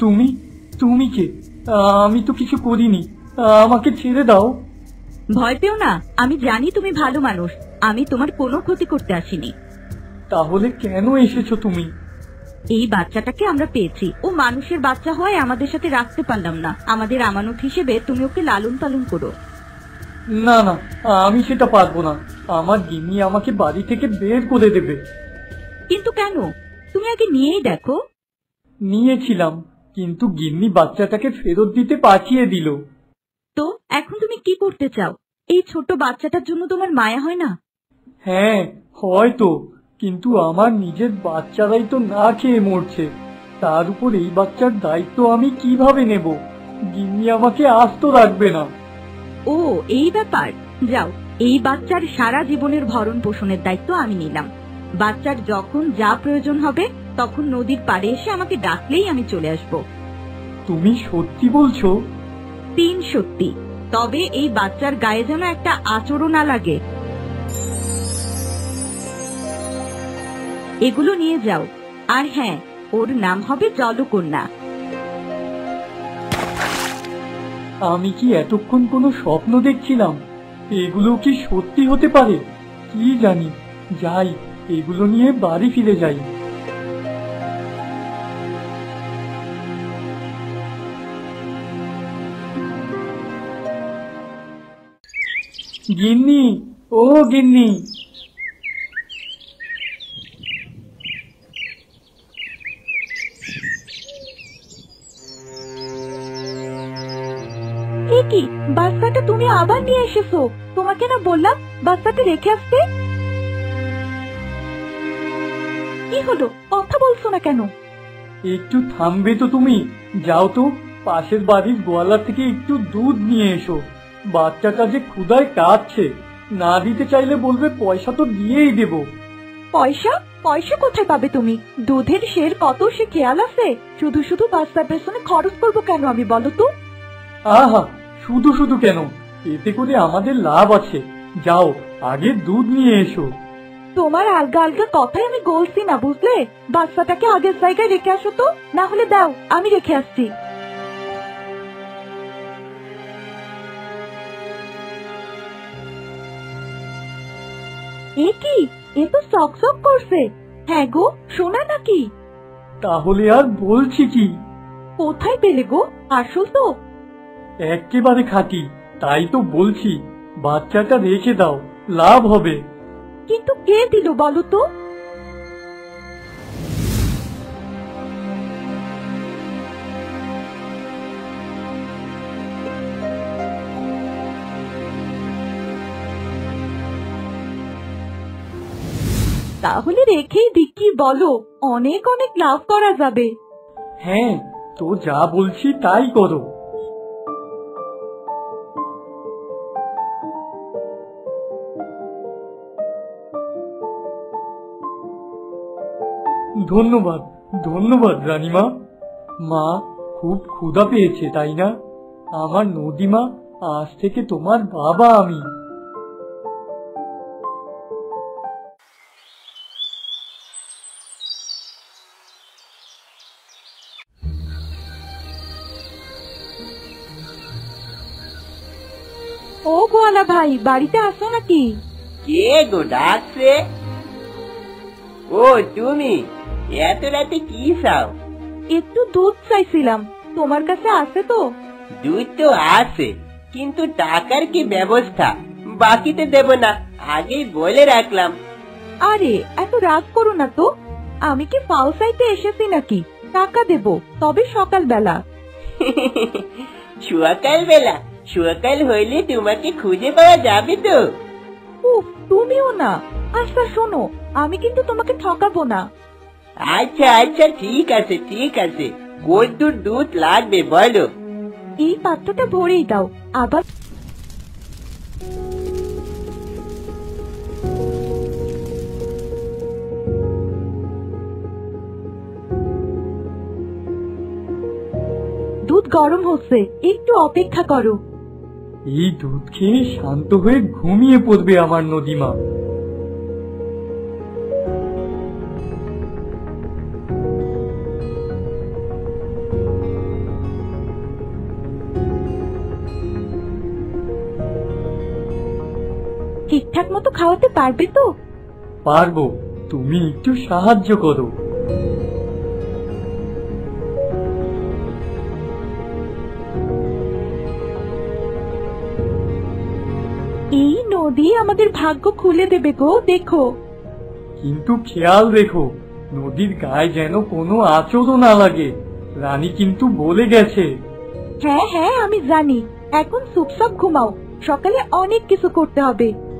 তুমি তুমি কে? আমি তো কিছু করিনি, আমাকে ছেড়ে দাও। ভয় পেও না, আমি জানি তুমি ভালো মানুষ, আমি তোমার কোনো ক্ষতি করতে আসিনি। তাহলে কেন এসেছো তুমি? এই বাচ্চাটাকে আমরা পেয়েছি, ও মানুষের বাচ্চা হয় আমাদের সাথে রাখতে পারলাম না, আমাদের আমানত হিসেবে তুমি ওকে লালন পালন করো। না না, আমি সেটা পারবো না, আমার গিন্নি আমাকে বাড়ি থেকে বের করে দেবে। কিন্তু কেন? তুমি আগে নিয়েই দেখো। নিয়েছিলাম, কিন্তু গিন্নি বাচ্চাটাকে ফেরত দিতে পাঠিয়ে দিল। তো এখন তুমি কি করতে চাও? এই ছোট বাচ্চাটার জন্য তোমার মায়া হয় না? হ্যাঁ হয়তো, কিন্তু আমার নিজের বাচ্চারাই তো না খেয়ে মরছে, তার উপর এই বাচ্চার দায়িত্ব আমি কিভাবে নেব? গিন্নি আমাকে আস্ত রাখবে না। ও এই ব্যাপার, যাও, এই বাচ্চার সারা জীবনের ভরণ পোষণের দায়িত্ব আমি নিলাম। বাচ্চার যখন যা প্রয়োজন হবে তখন নদীর পাড়ে এসে আমাকে ডাকলেই আমি চলে আসব। তুমি সত্যি বলছো? তিন সত্যি। তবে এই বাচ্চার গায়ে যেন একটা আঁচড়ও না লাগে। এগুলো নিয়ে যাও, আর হ্যাঁ, ওর নাম হবে জলকন্যা। আমি কি এতক্ষণ কোনো স্বপ্ন দেখছিলাম? এগুলো কি সত্যি হতে পারে? কি জানি, যাই, এগুলো নিয়ে বাড়ি ফিরে যাই। গিন্নি, ও গিন্নি। কি বাচ্চাটা তুমি আবার নিয়ে এসেছো? তোমাকে না বললাম বাচ্চাটা রেখে আসতে? কি হলো, কথা বলছো না কেন? একটু থামবে তো তুমি? যাও তো, পাশের বাড়ির গোয়ালার থেকে একটু দুধ নিয়ে এসো। বাচ্চাটা যে ক্ষুধায় কাঁদছে, না দিতে চাইলে বলবে পয়সা তো দিয়েই দেব। পয়সা? পয়সা কোথায় পাবে তুমি? দুধের শের কত সে খেয়াল আছে? শুধু শুধু বাচ্চার পেছনে খরচ করবো কেন আমি, বলো তো? আহা, শুধু শুধু কেন, এতে করে আমাদের লাভ আছে। যাও, আগে দুধ নিয়ে এসো। তোমার আলগা আলগা কথাই আমি বলছি না, বুঝলে? বাচ্চাটাকে আগের জায়গায় রেখে আসো তো, না হলে দাও, আমি রেখে আসছি। এ কি, এ তো চকচক করছে। হ্যাঁ গো, সোনা নাকি? তাহলে আর বলছি কি? কোথায় পেলে গো? আসল তো? একেবারে খাঁটি, তাই তো বলছি, বাচ্চাটা রেখে দাও, লাভ হবে। কিন্তু কে দিল বলো তো? তাহলে রেখেই দিকি, বলো, অনেক অনেক লাভ করা যাবে। হ্যাঁ, তো যা বলছি তাই করো। ধন্যবাদ, ধন্যবাদ রানীমা। মা, খুব ক্ষুধা পেয়েছে তাই না? আমার নদীমা, আজ থেকে তোমার বাবা আমি। ও গোয়ালা ভাই, বাড়িতে আসো নাকি? কে গো ডাকছে? ও তুমি, এত রাতে কি চাও? একটু দুধ চাইছিলাম, তোমার কাছে আছে তো? দুধ তো আছে, কিন্তু টাকার কি ব্যবস্থা? বাকিতে দেব না, আগেই বলে রাখলাম। আরে এত রাগ করো না তো, আমি কি ফাও চাইতে এসেছি নাকি? টাকা দেব, তবে সকালবেলা। সকাল বেলা? সকাল হইলে তোমাকে খুঁজে পাওয়া যাবে তো? উফ, তুমিও না। আচ্ছা শোনো, আমি কিন্তু তোমাকে ঠকাবো না। আচ্ছা আচ্ছা, ঠিক আছে ঠিক আছে, কতদূর দুধ লাগবে বলো? এই পাত্রটা ভরেই দাও, আবার দুধ গরম হচ্ছে, একটু অপেক্ষা করো। এই দুধ খেয়ে শান্ত হয়ে ঘুমিয়ে পড়বে আমার নদীমা। ঠিকঠাক মতো খাওয়াতে পারবে তো? পারবো, তুমি একটু সাহায্য করো। এই নদী আমাদের ভাগ্য খুলে দেবে গো, দেখো। কিন্তু খেয়াল রেখো, নদীর গায়ে যেন কোনো আঁচড়ও না লাগে। রানী কিন্তু বলে গেছে। হ্যাঁ হ্যাঁ, আমি জানি। এখন চুপচাপ ঘুমাও, সকালে অনেক কিছু করতে হবে।